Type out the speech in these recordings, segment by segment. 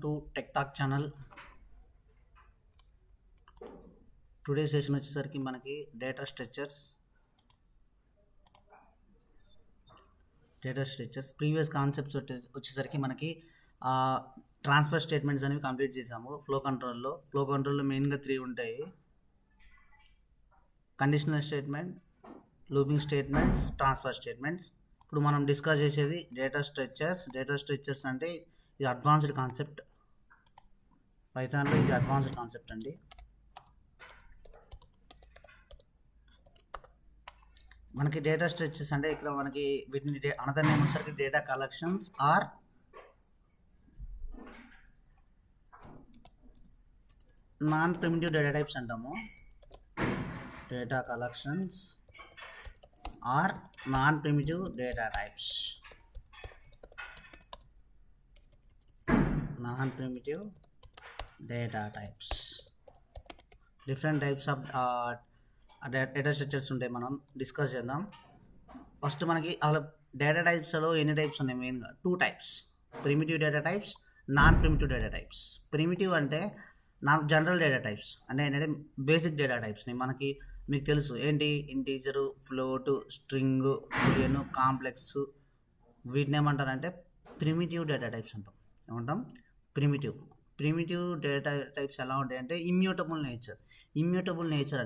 To tech talk channel. Today session వచ్చేసరికి మనకి data structures previous concepts వచ్చేసరికి మనకి ట్రాన్స్ఫర్ స్టేట్మెంట్స్ అనేవి కంప్లీట్ చేసాము. ఫ్లో కంట్రోల్లో మెయిన్గా 3 ఉంటాయి: conditional statement, looping statements, transfer statements. ఇప్పుడు మనం డిస్కస్ చేసేది డేటా స్ట్రక్చర్స్ అంటే ఇది అడ్వాన్స్డ్ కాన్సెప్ట్. పైథాన్లో ఇది అడ్వాన్స్డ్ కాన్సెప్ట్ అండి. మనకి డేటా స్ట్రక్చర్స్ అంటే ఇక్కడ మనకి వీటిని అనదర్ నేమ్ వచ్చేసరికి data collections are non primitive data types అంటాము. Data collections are non primitive data types. Different types of data structures ఉంటాయి, మనం డిస్కస్ చేద్దాం. ఫస్ట్ మనకి అలా డేటా టైప్స్లో ఎన్ని టైప్స్ ఉన్నాయి? మెయిన్గా 2 types: primitive data types, non primitive data types. Primitive అంటే జనరల్ డేటా టైప్స్, అంటే ఏంటంటే బేసిక్ డేటా టైప్స్ని మనకి మీకు తెలుసు ఏంటి, integer, float, string, boolean, complex. వీటిని ఏమంటారంటే ప్రిమిటివ్ డేటా టైప్స్ అంటాం. ఏమంటాం? ప్రిమిటివ్ డేటా టైప్స్ ఎలా ఉంటాయంటే ఇమ్యూటబుల్ నేచర్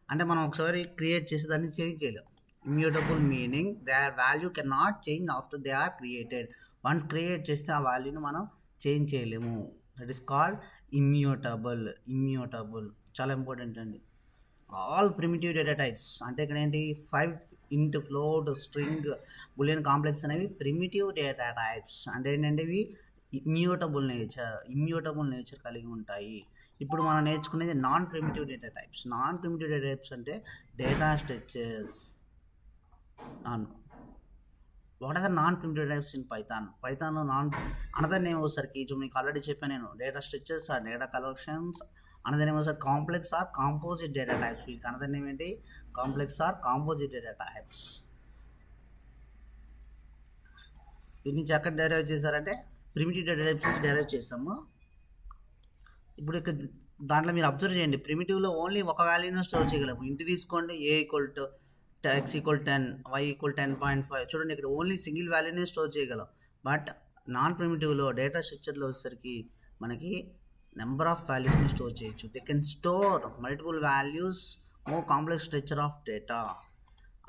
అంటే మనం ఒకసారి క్రియేట్ చేసి దాన్ని చేంజ్ చేయలేం. Immutable meaning their value can not change after they are created. Once create చేస్తే ఆ వాల్యూని మనం చేంజ్ చేయలేము. That is called immutable. చాలా ఇంపార్టెంట్ అండి. ఆల్ ప్రిమిటివ్ డేటా టైప్స్ అంటే ఇక్కడ ఏంటి, 5 int, float, string, boolean, complex అనేవి ప్రిమిటివ్ డేటా టైప్స్. అంటే ఏంటంటే ఇవి ఇమ్యూటబుల్ నేచర్ కలిగి ఉంటాయి. ఇప్పుడు మనం నేర్చుకునేది నాన్ ప్రిమిటివ్ డేటా టైప్స్. అంటే data structures. What are the non primitive types in పైథాన్లో అనదర్ నేమ్ వచ్చేసరికి మీకు ఆల్రెడీ చెప్పాను నేను, data structures are data collections. Another name వచ్చేసరికి complex or composite data types. వీటికి అనదర్ నేమ్ ఏంటి? Complex or composite data types. వీటి నుంచి ఎక్కడ డెరైవ్ చేశారంటే ప్రిమిటివ్ డేటా టైప్స్ నుంచి డెరైవ్ చేస్తాము. ఇప్పుడు ఇక్కడ దాంట్లో మీరు అబ్జర్వ్ చేయండి, ప్రిమిటివ్లో ఓన్లీ ఒక వాల్యూని స్టోర్ చేయగలము. ఇంటి తీసుకోండి, x=10, y=10.5. చూడండి, ఇక్కడ ఓన్లీ సింగిల్ వాల్యూనే స్టోర్ చేయగలం. బట్ నాన్ ప్రిమిటివ్లో డేటా స్ట్రక్చర్లో వచ్చేసరికి మనకి నెంబర్ ఆఫ్ వాల్యూస్ని స్టోర్ చేయొచ్చు. They can store multiple values, more complex structure of data.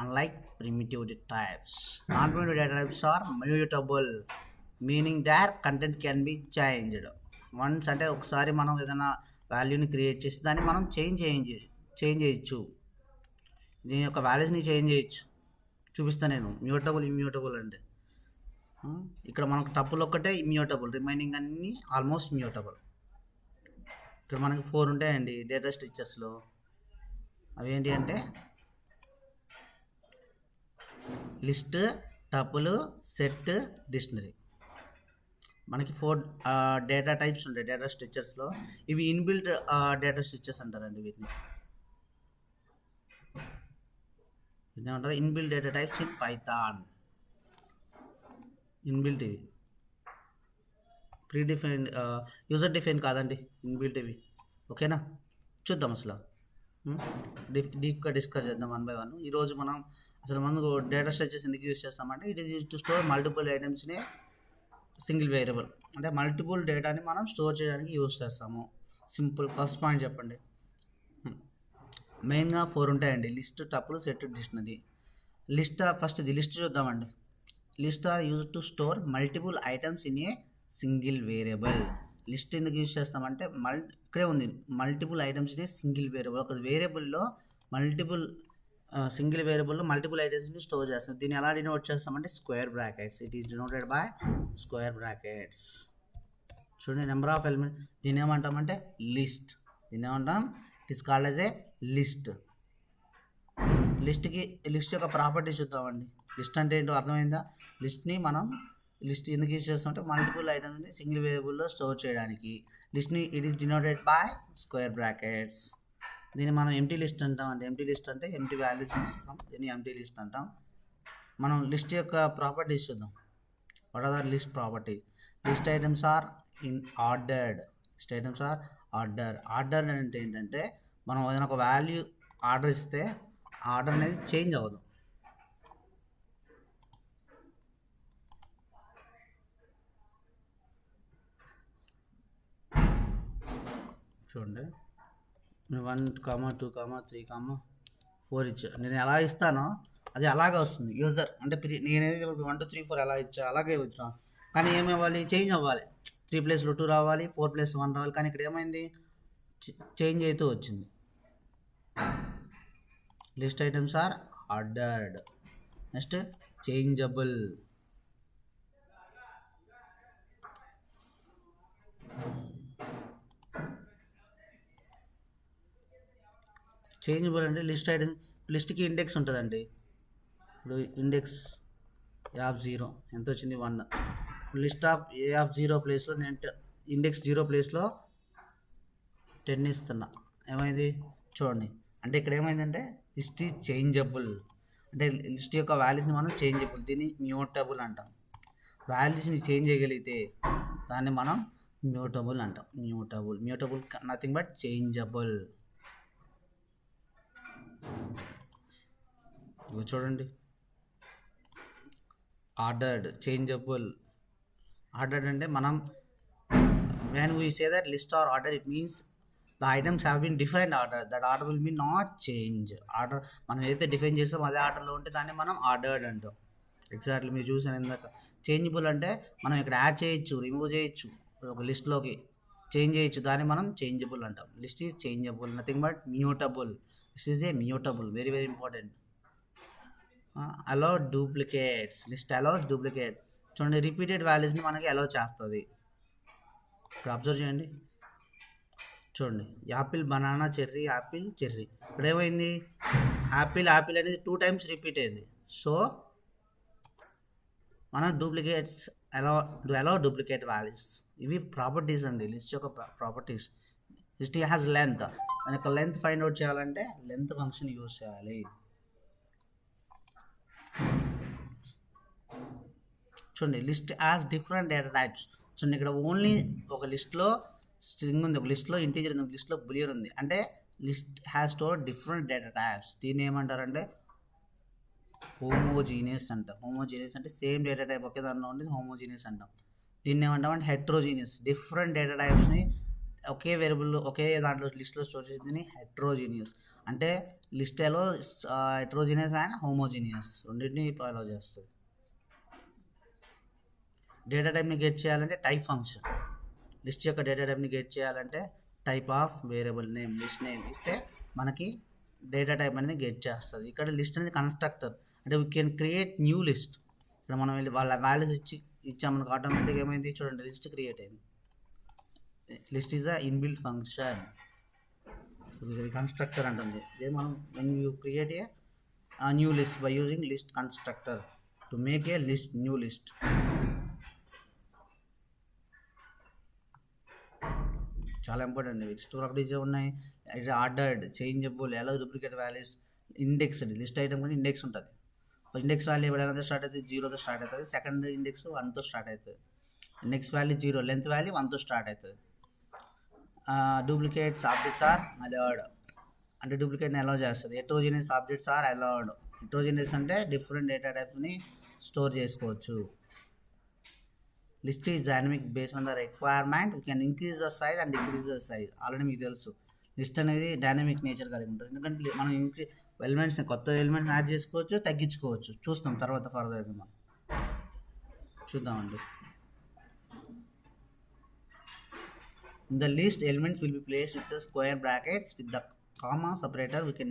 Unlike primitive types, non primitive data types are mutable, meaning their content can be changed. Once అంటే ఒకసారి మనం ఏదైనా వాల్యూని క్రియేట్ చేసి దాన్ని మనం చేంజ్ చేయొచ్చు. దీని యొక్క వాల్యూస్ని చేంజ్ చేయొచ్చు. చూపిస్తాను నేను. ఇమ్యూటబుల్ అంటే ఇక్కడ మనకు టపుల్ ఒక్కటే ఇమ్యూటబుల్, రిమైనింగ్ అన్నీ ఆల్మోస్ట్ మ్యూటబుల్. ఇక్కడ మనకి 4 ఉంటాయండి డేటా స్ట్రక్చర్స్లో. అవి ఏంటి అంటే లిస్ట్, టపుల్, సెట్, డిక్షనరీ. మనకి 4 డేటా టైప్స్ ఉంటాయి డేటా స్ట్రక్చర్స్లో. ఇవి ఇన్బిల్ట్ డేటా స్ట్రక్చర్స్ అంటారండి. వీటిని ఏమంటారు? Inbuilt data types in Python. Inbuilt ఇవి ప్రీడిఫైన్డ్, యూజర్ డిఫైన్ కాదండి, ఇన్బిల్ట్ ఇవి. ఓకేనా? చూద్దాం అసలు డీప్గా డిస్కస్ చేద్దాం 1 by 1. ఈరోజు మనం అసలు డేటా స్ట్రక్చర్స్ ఎందుకు యూజ్ చేస్తామంటే it is use to store multiple ఐటమ్స్ని సింగిల్ వేరియబుల్. అంటే మల్టిపుల్ డేటాని మనం స్టోర్ చేయడానికి యూజ్ చేస్తాము. సింపుల్. ఫస్ట్ పాయింట్ చెప్పండి. మెయిన్గా 4 ఉంటాయండి: list, tuple, set, dictionary. First list చూద్దామండి. List are use to store multiple items in a single variable. List ఎందుకు యూజ్ చేస్తామంటే ఇక్కడే ఉంది, multiple items in a single variable. ఒక వేరియబుల్లో సింగిల్ వేరియబుల్లో మల్టిపుల్ ఐటమ్స్ని స్టోర్ చేస్తాం. దీన్ని ఎలా డినోట్ చేస్తామంటే square brackets. It is denoted by square brackets. చూడండి, నెంబర్ ఆఫ్ ఎలిమెంట్. దీన్ని ఏమంటామంటే list. It is called as a list. List యొక్క ప్రాపర్టీస్ చూద్దామండి. లిస్ట్ అంటే ఏంటో అర్థమైందా? లిస్ట్ ఎందుకు యూజ్ చేస్తామంటే మల్టిపుల్ ఐటమ్స్ని సింగిల్ వేరియబుల్లో స్టోర్ చేయడానికి. It is denoted by square brackets. దీన్ని మనం ఎంటీ లిస్ట్ అంటాం. ఎంటీ వాల్యూస్ ఇస్తాం. దీన్ని ఎంటీ లిస్ట్ అంటాం. మనం లిస్ట్ యొక్క ప్రాపర్టీస్ చూద్దాం. What are the list properties? List items are in ordered. List items are order అంటే ఏంటంటే మనం ఏదైనా ఒక వాల్యూ ఆర్డర్ ఇస్తే ఆర్డర్ అనేది చేంజ్ అవ్వదు. చూడండి 1, 2, 3, 4 ఇచ్చా. నేను ఎలా ఇస్తానో అది అలాగే వస్తుంది యూజర్ అంటే నేనేది 1, 2, 3, 4 ఎలా ఇచ్చా అలాగే వచ్చినా, కానీ ఏమవ్వాలి, చేంజ్ అవ్వాలి. 3 ప్లేస్లో 2 రావాలి, 4 ప్లేస్లో 1 రావాలి, కానీ ఇక్కడ ఏమైంది, చేంజ్ అవుతూ వచ్చింది. List items are ordered. Next changeable. Changeable అంటే లిస్ట్కి ఇండెక్స్ ఉంటుందండి. ఇప్పుడు ఇండెక్స్ A0 ఎంత వచ్చింది, 1. లిస్ట్ ఆఫ్ A0 ప్లేస్లో నేను ఇండెక్స్ 0 ప్లేస్లో 10 ఇస్తున్నా. ఏమైంది చూడండి, అంటే ఇక్కడ ఏమైందంటే లిస్ట్ ఈజ్ చేంజబుల్. అంటే లిస్ట్ యొక్క వాల్యూస్ని మనం చేంజబుల్, దీన్ని మ్యూటబుల్ అంటాం. వాల్యూస్ని చేంజ్ చేయగలిగితే దాన్ని మనం మ్యూటబుల్ అంటాం. Mutable nothing but changeable. ఇవి చూడండి, ఆర్డర్డ్, చేంజబుల్. ఆర్డర్డ్ అంటే మనం when we say that list or order, it means the items have been defined order, that order will be not change. Order మనం ఏదైతే డిఫైన్ చేస్తామో అదే ఆర్డర్లో ఉంటే దాన్ని మనం ఆర్డర్డ్ అంటాం. ఎగ్జాక్ట్లీ మీరు చూసాను ఇందాక. చేంజబుల్ అంటే మనం ఇక్కడ యాడ్ చేయొచ్చు, రిమూవ్ చేయొచ్చు, ఒక లిస్ట్లోకి చేంజ్ చేయొచ్చు, దాన్ని మనం చేంజబుల్ అంటాం. List is changeable, nothing but mutable. This is a mutable, very very important. Allow duplicates. List allows duplicate. చూడండి, రిపీటెడ్ వాల్యూస్ని మనకి అలౌ చేస్తుంది. ఇక్కడ అబ్జర్వ్ చేయండి, చూడండి, apple, banana, cherry, apple, cherry. ఇక్కడ ఏమైంది, యాపిల్ అనేది 2 times రిపీట్ అయింది. సో మనం డూప్లికేట్స్ అలౌ డూప్లికేట్ వాల్యూస్. ఇవి ప్రాపర్టీస్ అండి, లిస్ట్ యొక్క ప్రాపర్టీస్. List has length. మనకు లెంత్ ఫైండ్ అవుట్ చేయాలంటే లెంత్ ఫంక్షన్ యూజ్ చేయాలి. చూడండి, list as different data types. చూడండి, ఇక్కడ ఓన్లీ ఒక లిస్ట్లో స్ట్రింగ్ ఉంది, ఒక లిస్ట్లో ఇంటీజర్ ఉంది, ఒక లిస్ట్లో బులియన్ ఉంది. అంటే list has store different data types. దీన్ని ఏమంటారంటే హోమోజీనియస్ అంటాం. హోమోజీనియస్ అంటే సేమ్ డేటా టైప్ ఒకే దానిలో ఉండేది హోమోజీనియస్ అంటాం. దీన్ని ఏమంటామంటే హెట్రోజీనియస్. డిఫరెంట్ డేటా టైప్స్ని ఒకే వేరియబుల్ ఒకే దాంట్లో లిస్ట్లో స్టోర్ చేసేది హెట్రోజీనియస్. అంటే లిస్ట్లో హెట్రోజీనియస్ అండ్ హోమోజీనియస్ రెండింటిని ఫాలో చేస్తుంది. డేటా టైప్ని గెట్ చేయాలంటే టైప్ ఫంక్షన్. లిస్ట్ యొక్క డేటా టైప్ని గెట్ చేయాలంటే type of variable name, list name ఇస్తే మనకి డేటా టైప్ అనేది గెట్ చేస్తుంది. ఇక్కడ లిస్ట్ అనేది కన్స్ట్రక్టర్, అంటే we can create new list. ఇక్కడ మనం వెళ్ళి వాళ్ళ వాల్యూస్ ఇచ్చామనుకో ఆటోమేటిక్గా ఏమైంది చూడండి, లిస్ట్ క్రియేట్ అయింది. List is a inbuilt function, constructor అంటుంది. ఇదే మనం when you create a new list by using list constructor to make a list new list. చాలా ఇంపార్టెంట్. లిస్ట్ ప్రాపర్టీస్ ఉన్నాయి, ordered, changeable, allow duplicate values, indexed. List item కూడా index ఉంటుంది. Index value ఎవరైనా start అవుతుంది, 0తో start అవుతుంది. Second index 1తో start అవుతుంది. ఇండెక్స్ వాల్యూ 0, లెంత్ వాల్యూ 1తో స్టార్ట్ అవుతుంది. డూప్లికేట్స్ ఆబ్జెక్ట్స్ ఆర్ అలౌడ్, అంటే డూప్లికేట్ని అలౌ చేస్తుంది. Heterogeneous objects are allowed. Heterogeneous అంటే డిఫరెంట్ డేటా టైప్ని స్టోర్ చేసుకోవచ్చు. List is dynamic based on the requirement. We can increase the size and decrease the size. Already మీకు తెలుసు list అనేది dynamic nature కలిగి ఉంటుంది. ఎందుకంటే మనం ఎలిమెంట్స్ని కొత్త ఎలిమెంట్ని యాడ్ చేసుకోవచ్చు, తగ్గించుకోవచ్చు. చూస్తాం తర్వాత ఫర్దర్గా మనం చూద్దామండి. In the list, elements will be placed with the square brackets with the comma separator. We can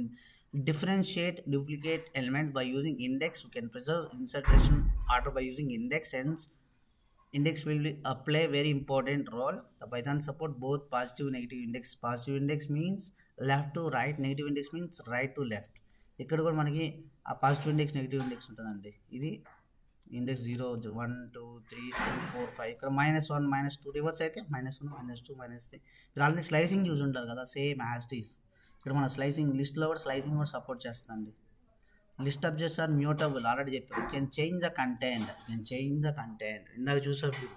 differentiate duplicate elements by using index. We can preserve insertion order by using index. Hence, index will play very important role. The Python support both positive and negative index. Positive index means left to right. Negative index means right to left. ఇక్కడ కూడా మనకి ఆ positive index, negative index ఉంటుందండి. ఇది index 0, 1, 2, 3, 4, 5. ఇక్కడ -1, -2 reverse అయితే -1, -2, -3. ఇక్కడ already slicing use ఉంటారు కదా, సేమ్ యాజ్ ఇట్ ఈస్. ఇక్కడ మన స్లైసింగ్ లిస్ట్లో కూడా స్లైసింగ్ కూడా సపోర్ట్ చేస్తుంది. List objects are mutable, already చెప్పారు. Can change the content. ఇందాక చూసారు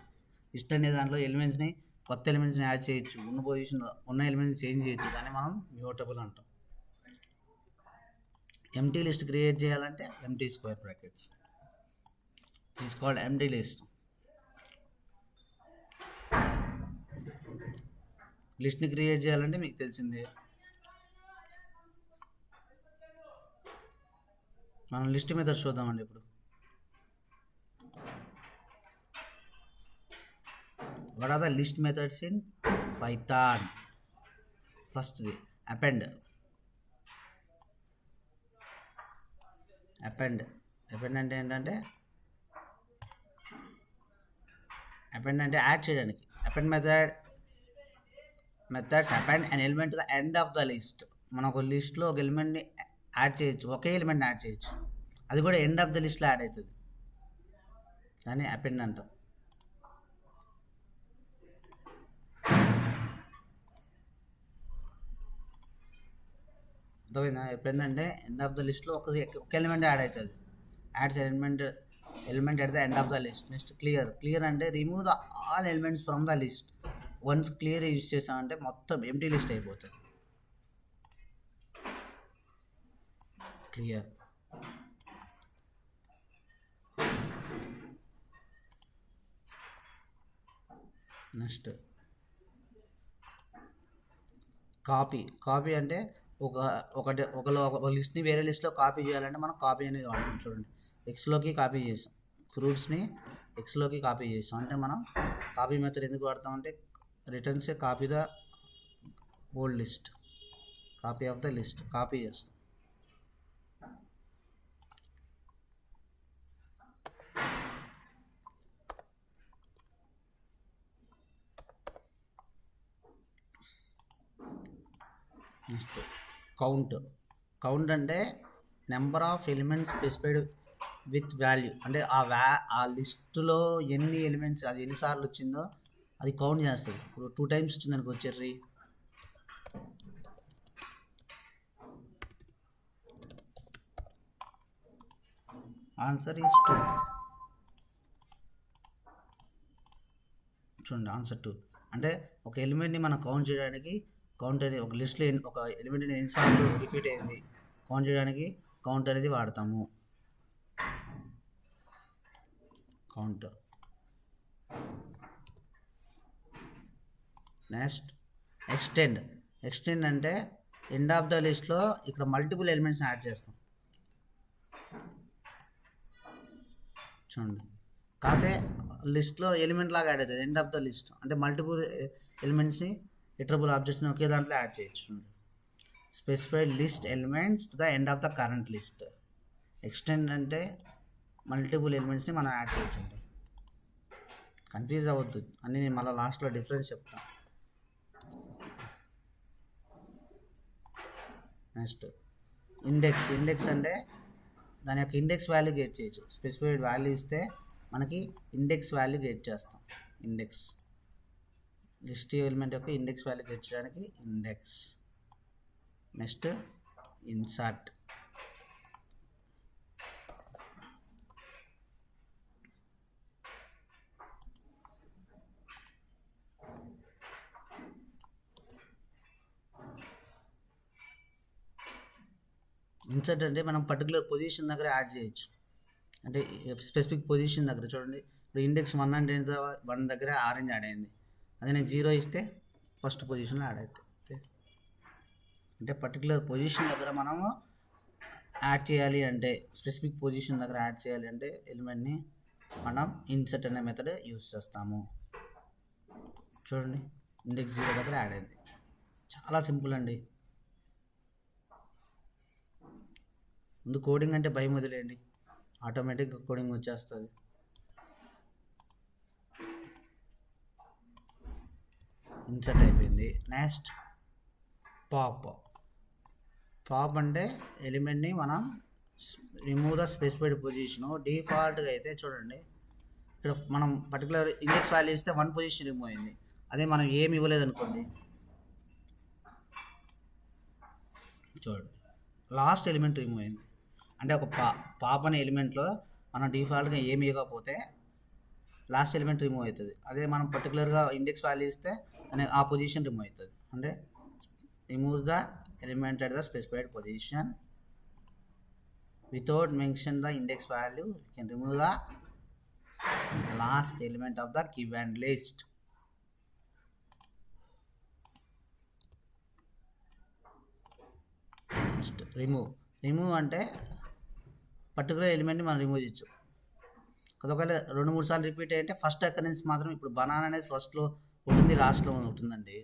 లిస్ట్ అనే దాంట్లో ఎలిమెంట్స్ని కొత్త ఎలిమెంట్స్ని యాడ్ చేయొచ్చు, ఉన్న పొజిషన్ ఉన్న ఎలిమెంట్స్ చేంజ్ చేయొచ్చు, దాన్ని మనం మ్యూటబుల్ అంటాం. ఎంటీ లిస్ట్ క్రియేట్ చేయాలంటే empty square brackets is called empty list. లిస్ట్ని క్రియేట్ చేయాలంటే మీకు తెలిసిందే, మనం లిస్ట్ మెథడ్ చూద్దామండి. ఇప్పుడు what are the list methods in Python? First the append అంటే ఏంటంటే append అంటే యాడ్ చేయడానికి. append methods append an element to the end of the list. మనం ఒక లిస్ట్లో ఒక ఎలిమెంట్ని యాడ్ చేయొచ్చు, ఒకే ఎలిమెంట్ని యాడ్ చేయొచ్చు, అది కూడా ఎండ్ ఆఫ్ ద లిస్ట్లో యాడ్ అవుతుంది, దాన్ని append అంటాం. అర్థమైందా? ఎప్పుడైందంటే ఎండ్ ఆఫ్ ద లిస్ట్లో ఒక ఎలిమెంట్ యాడ్ అవుతుంది, adds element at the end of the list. Next clear అంటే remove the all elements from the list. Once clear use చేసామంటే మొత్తం ఎంటీ లిస్ట్ అయిపోతుంది. క్లియర్. నెక్స్ట్ కాపీ అంటే ఒక లిస్ట్ని వేరే లిస్ట్లో కాపీ చేయాలంటే మనం కాపీ అనేది వాడతాం. చూడండి, ఎక్స్లోకి కాపీ చేసాం, ఫ్రూట్స్ని ఎక్స్లోకి కాపీ చేసాం అంటే మనం కాపీ మెథడ్ ఎందుకు వాడతామంటే returns copy the old list, copy of the list copy చేస్తాం. నెక్స్ట్ కౌంట్ అంటే number of elements specified with value. అంటే ఆ లిస్టులో ఎన్ని ఎలిమెంట్స్, అది ఎన్నిసార్లు వచ్చిందో అది కౌంట్ చేస్తుంది. ఇప్పుడు 2 times వచ్చింది అనుకో, చెర్రీ ఆన్సర్ ఈజ్ 2. చూడండి, ఆన్సర్ 2 అంటే ఒక ఎలిమెంట్ని మనం కౌంట్ చేయడానికి కౌంట్ అనేది ఒక లిస్ట్లో ఒక ఎలిమెంట్ అనేది ఎన్నిసార్లు రిపీట్ అయింది కౌంట్ చేయడానికి కౌంట్ అనేది వాడతాము. కౌంట్. నెక్స్ట్ ఎక్స్టెండ్ అంటే ఎండ్ ఆఫ్ ద లిస్ట్లో ఇక్కడ మల్టిపుల్ ఎలిమెంట్స్ని యాడ్ చేస్తాం. చూడండి, కాకపోతే లిస్ట్లో ఎలిమెంట్ లాగా యాడ్ అవుతుంది. ఎండ్ ఆఫ్ ద లిస్ట్ అంటే మల్టిపుల్ ఎలిమెంట్స్ని ఇటరబుల్ ఆబ్జెక్ట్స్ని ఒకే దాంట్లో యాడ్ చేయొచ్చు. Specified list elements to the end of the current list. Extend అంటే మల్టిపుల్ ఎలిమెంట్స్ని మనం యాడ్ చేయొచ్చు. అంటే కన్ఫ్యూజ్ అవ్వద్దు, అన్నీ నేను మళ్ళీ లాస్ట్లో డిఫరెన్స్ చెప్తాను. నెక్స్ట్ ఇండెక్స్ అంటే దాని యొక్క ఇండెక్స్ వాల్యూ గెట్ చేయొచ్చు. స్పెసిఫైడ్ వాల్యూ ఇస్తే మనకి ఇండెక్స్ వాల్యూ గెట్ చేస్తాం. ఇండెక్స్ లిస్ట్ ఎలిమెంట్ యొక్క ఇండెక్స్ వాల్యూ గెట్ చేయడానికి ఇండెక్స్. Next insert. ఇన్సర్ట్ అంటే మనం పర్టికులర్ పొజిషన్ దగ్గర యాడ్ చేయొచ్చు. అంటే స్పెసిఫిక్ పొజిషన్ దగ్గర చూడండి, ఇప్పుడు ఇండెక్స్ 1 అంటే 1 దగ్గర ఆరెంజ్ యాడ్ అయింది, అదే నేను 0 ఇస్తే ఫస్ట్ పొజిషన్లో యాడ్ అవుతుంది. అంటే పర్టికులర్ పొజిషన్ దగ్గర మనము యాడ్ చేయాలి అంటే, స్పెసిఫిక్ పొజిషన్ దగ్గర యాడ్ చేయాలి అంటే ఎలిమెంట్ని మనం ఇన్సర్ట్ అనే మెథడ్ యూజ్ చేస్తాము. చూడండి, ఇండెక్స్ 0 దగ్గర యాడ్ అయింది. చాలా సింపుల్ అండి. ముందు కోడింగ్ అంటే భయం వదిలేయండి, ఆటోమేటిక్గా కోడింగ్ వచ్చేస్తుంది. ఇన్సర్ట్ అయిపోయింది. నెక్స్ట్ పాప్ అంటే ఎలిమెంట్ని మనం రిమూవ్ ద స్పెసిఫైడ్ పొజిషను. డిఫాల్ట్గా అయితే చూడండి, ఇక్కడ మనం పర్టికులర్ ఇండెక్స్ వాల్యూ ఇస్తే 1 పొజిషన్ రిమూవ్ అయింది. అదే మనం ఏమి ఇవ్వలేదు అనుకోండి, చూడండి లాస్ట్ ఎలిమెంట్ రిమూవ్ అయింది. అంటే ఒక పాప్ అనే ఎలిమెంట్లో మనం డిఫాల్ట్గా ఏమి ఇవ్వకపోతే లాస్ట్ ఎలిమెంట్ రిమూవ్ అవుతుంది. అదే మనం పర్టికులర్గా ఇండెక్స్ వాల్యూ ఇస్తే ఆ పొజిషన్ రిమూవ్ అవుతుంది. అంటే remove the element at the specified position without mention the index value. You can remove the last element of the given list. Remove అంటే పర్టికులర్ ఎలిమెంట్ని మనం రిమూవ్ చేయొచ్చు. ఒకవేళ 2-3 సార్లు రిపీట్ అయ్యంటే ఫస్ట్ అకరెన్స్ మాత్రం, ఇప్పుడు బనానా అనేది ఫస్ట్లో ఉంటుంది, లాస్ట్లో ఉంటుందండి.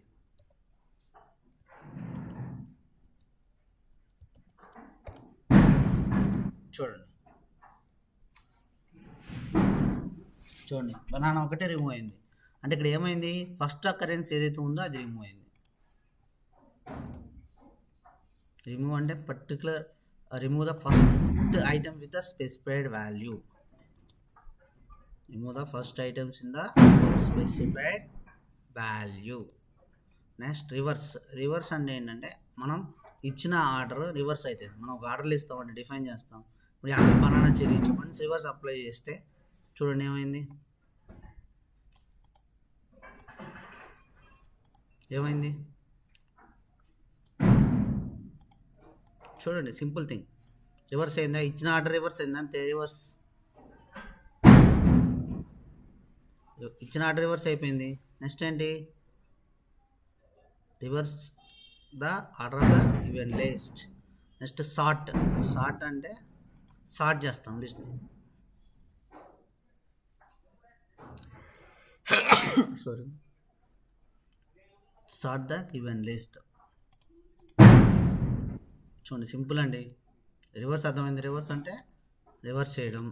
చూడండి బనానా ఒకటే రిమూవ్ అయింది. అంటే ఇక్కడ ఏమైంది, ఫస్ట్ అకరెన్స్ ఏదైతే ఉందో అది రిమూవ్ అయింది. రిమూవ్ అంటే particular remove the first item with the specified value. Remove the first items in the specified value. Next reverse అంటే ఏంటంటే మనం ఇచ్చిన ఆర్డర్ రివర్స్ అవుతుంది. మనం ఒక ఆర్డర్లు ఇస్తామంటే డిఫైన్ చేస్తాం. ఇప్పుడు యాభై banana cherry once reverse apply చేస్తే చూడండి ఏమైంది చూడండి, సింపుల్ థింగ్. రివర్స్ అయిందా, ఇచ్చిన ఆర్డర్ రివర్స్ అయిందా, అంతే. ఇచ్చిన ఆర్డర్ రివర్స్ అయిపోయింది. నెక్స్ట్ ఏంటి, reverse the order of the given list. Next sort అంటే సార్ట్ చేస్తాం లిస్ట్ని. Sort the given list. చూడండి సింపుల్ అండి. రివర్స్ అర్థమైంది. రివర్స్ అంటే రివర్స్ చేయడం.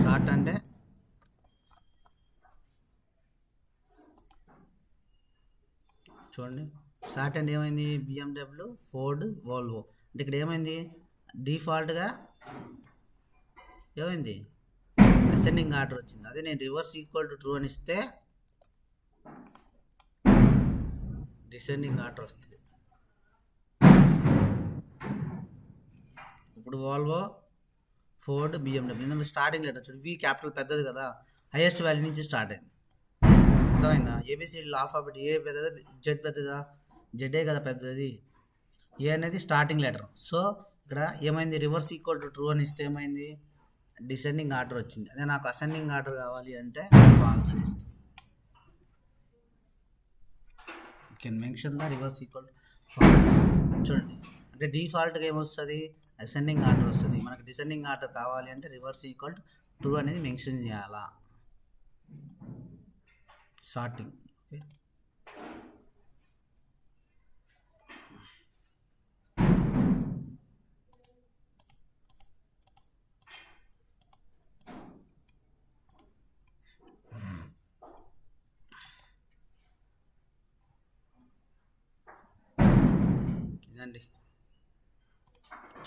సార్ట్ అంటే చూడండి, సార్ట్ అంటే ఏమైంది, BMW, ఫోర్డ్, వోల్వో. అంటే ఇక్కడ ఏమైంది, డిఫాల్ట్గా ఏమైంది, అసెండింగ్ ఆర్డర్ వచ్చింది. అదే నేను రివర్స్ ఈక్వల్ టు ట్రూ అని ఇస్తే డిసెండింగ్ ఆర్డర్ వస్తుంది. ఇప్పుడు వోల్వో, ఫోర్డ్, BMW. ఎందుకంటే స్టార్టింగ్ లెటర్ చూడు, వి క్యాపిటల్ పెద్దది కదా, హైయెస్ట్ వాల్యూ నుంచి స్టార్ట్ అయింది. అర్థమైందా, ఏబిసిడి ఆల్ఫాబెట్ ఏ పెద్దదా, జెడ్ పెద్దదా, జెడ్ఏ కదా పెద్దది. ఏ అనేది స్టార్టింగ్ లెటర్. సో ఇక్కడ ఏమైంది, రివర్స్ ఈక్వల్ టు ట్రూ అని ఇస్తే ఏమైంది, డిసెండింగ్ ఆర్డర్ వచ్చింది. అదే నాకు అసెండింగ్ ఆర్డర్ కావాలి అంటే ఫాల్స్ అని ఇస్తుంది. You can mention the reverse equal to falls. చూడండి, అంటే డిఫాల్ట్గా ఏమొస్తుంది, అసెండింగ్ ఆర్డర్ వస్తుంది. మనకి డిసెండింగ్ ఆర్డర్ కావాలి అంటే రివర్స్ ఈక్వల్ టు ట్రూ అనేది మెన్షన్ చేయాలా. సార్టింగ్. ఓకే, ఇదండి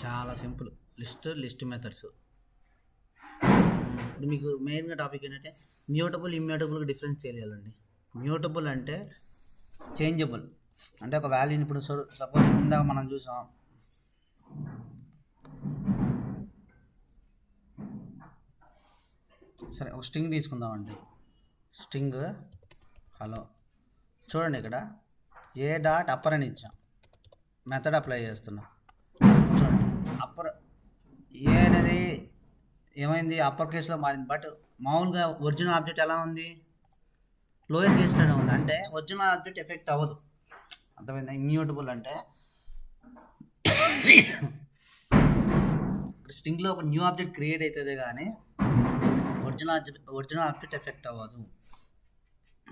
చాలా సింపుల్. List methods. ఇప్పుడు మీకు మెయిన్గా టాపిక్ ఏంటంటే మ్యూటబుల్, ఇమ్యూటబుల్కి డిఫరెన్స్ తెలియాలండి. మ్యూటబుల్ అంటే చేంజబుల్. అంటే ఒక వాల్యూని ఇప్పుడు సపోజ్ ఇందాక మనం చూసాం, సరే ఒక స్ట్రింగ్ తీసుకుందామండి. String hello. చూడండి ఇక్కడ ఏ డాట్ అప్పర్ అని ఇచ్చాం, మెథడ్ అప్లై చేస్తున్నాం. చూడండి అప్పర్ ఏ అనేది ఏమైంది, అప్పర్ కేసులో మారింది. బట్ మామూలుగా ఒరిజినల్ ఆబ్జెక్ట్ ఎలా ఉంది, లోయర్ కేసులోనే ఉంది. అంటే ఒరిజినల్ ఆబ్జెక్ట్ ఎఫెక్ట్ అవ్వదు. అర్థమైందా. ఇమ్యూటబుల్ అంటే స్ట్రింగ్లో ఒక న్యూ ఆబ్జెక్ట్ క్రియేట్ అవుతుంది కానీ ఒరిజినల్ ఆబ్జెక్ట్ ఎఫెక్ట్ అవ్వదు.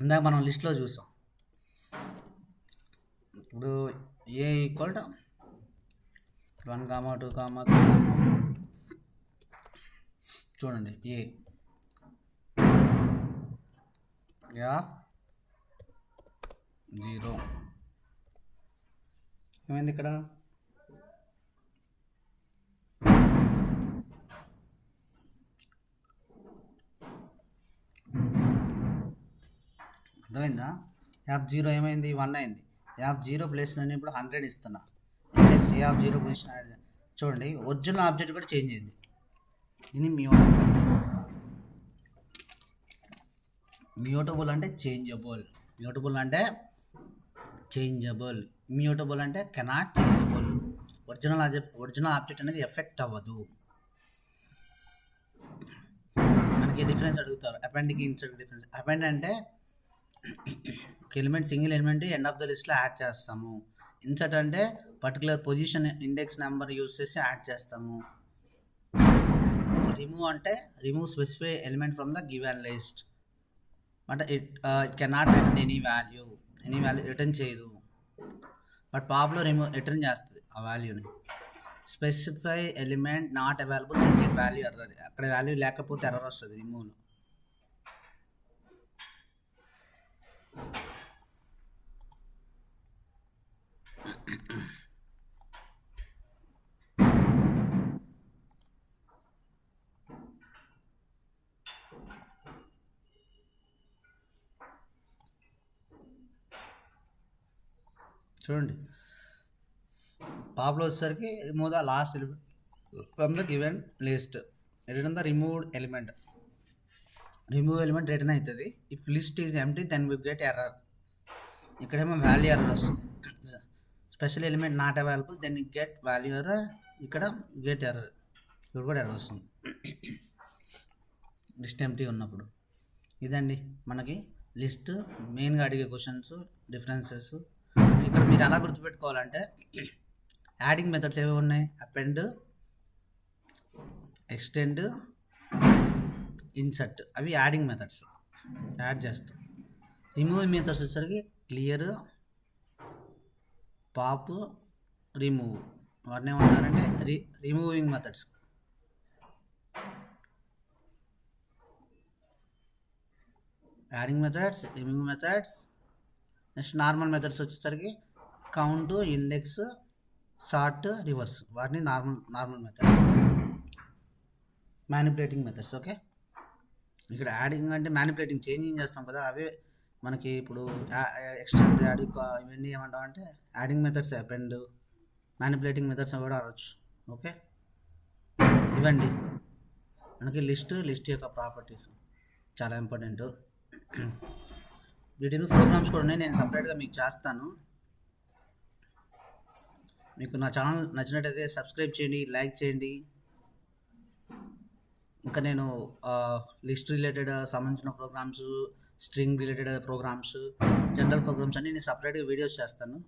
ఇందాక మనం లిస్ట్లో చూసాం. ఇప్పుడు ఏ ఈక్వల్ టు 1, 2, 3. చూడండి ఏ F 0 ఏమైంది ఇక్కడ, అర్థమైందా. F0 ఏమైంది, 1 అయింది. F0 ప్లేస్ నేను ఇప్పుడు 100 ఇస్తున్నా. Index F0 position add. చూడండి ఒరిజినల్ ఆబ్జెక్ట్ కూడా చేంజ్ అయింది. దీన్ని మ్యూటబుల్. మ్యూటబుల్ అంటే చేంజబుల్, మ్యూటబుల్ అంటే చేంజబుల్, ఇమ్యూటబుల్ అంటే కెనాట్ చేంజబుల్. ఒరిజినల్ ఆబ్జెక్ట్ అనేది ఎఫెక్ట్ అవ్వదు. మనకి డిఫరెన్స్ అడుగుతారు, అపెండ్కి ఇన్సర్ట్ డిఫరెన్స్. అపెండ్ అంటే ఒక element, single element end of the లిస్ట్లో యాడ్ చేస్తాము. ఇన్సర్ట్ అంటే particular position index number use చేసి యాడ్ చేస్తాము. రిమూవ్ అంటే remove specify element from the given list. అంటే it cannot return any value return చేయదు. బట్ పాప్లో రిటర్న్ చేస్తుంది ఆ వాల్యూని. Specify element not available get value error, అక్కడ వాల్యూ లేకపోతే ఎర్రర్ వస్తుంది రిమూవ్లో. చూడండి, పాప్లో వచ్చేసరికి remove the last element from the given list, return the removed element. Remove element return అవుతుంది. If list is empty then we get error. ఇక్కడేమో value error వస్తుంది. Special element not available then you get value error, ఇక్కడ get error, ఇక్కడ కూడా error వస్తుంది list empty ఉన్నప్పుడు. ఇదండి మనకి లిస్ట్ మెయిన్గా అడిగే క్వశ్చన్స్, డిఫరెన్సెస్. ఇక్కడ మీరు ఎలా గుర్తుపెట్టుకోవాలంటే యాడింగ్ మెథడ్స్ ఏవి ఉన్నాయి, అపెండ్, ఎక్స్టెండ్, ఇన్సర్ట్, అవి యాడింగ్ మెథడ్స్, యాడ్ చేస్తాం. రిమూవింగ్ మెథడ్స్ వచ్చేసరికి క్లియర్, పాప్, రిమూవ్, వాటిని ఏమంటారంటే removing methods. Adding methods, remove methods. Next normal methods వచ్చేసరికి కౌంట్, ఇండెక్స్, సార్ట్, రివర్స్, వాటిని normal method. Manipulating methods. Okay, ఇక్కడ యాడింగ్ అంటే మ్యానిపులేటింగ్, చేంజింగ్ చేస్తాం కదా, అవే మనకి ఇప్పుడు ఎక్స్టెండ్, యాడ్, ఇవన్నీ ఏమంటాం అంటే adding methods. Append, manipulating methods కూడా అనవచ్చు. ఓకే, ఇవండి మనకి లిస్ట్ యొక్క ప్రాపర్టీస్ చాలా ఇంపార్టెంట్. వీటిని ప్రోగ్రామ్స్ కూడా ఉన్నాయి, నేను సపరేట్గా మీకు చేస్తాను. మీకు నా ఛానల్ నచ్చినట్టయితే సబ్స్క్రైబ్ చేయండి, లైక్ చేయండి. ఇంకా నేను లిస్ట్ రిలేటెడ్ సంబంధించిన programs, string related programs, general programs అన్నీ నేను సపరేట్గా వీడియోస్ చేస్తాను.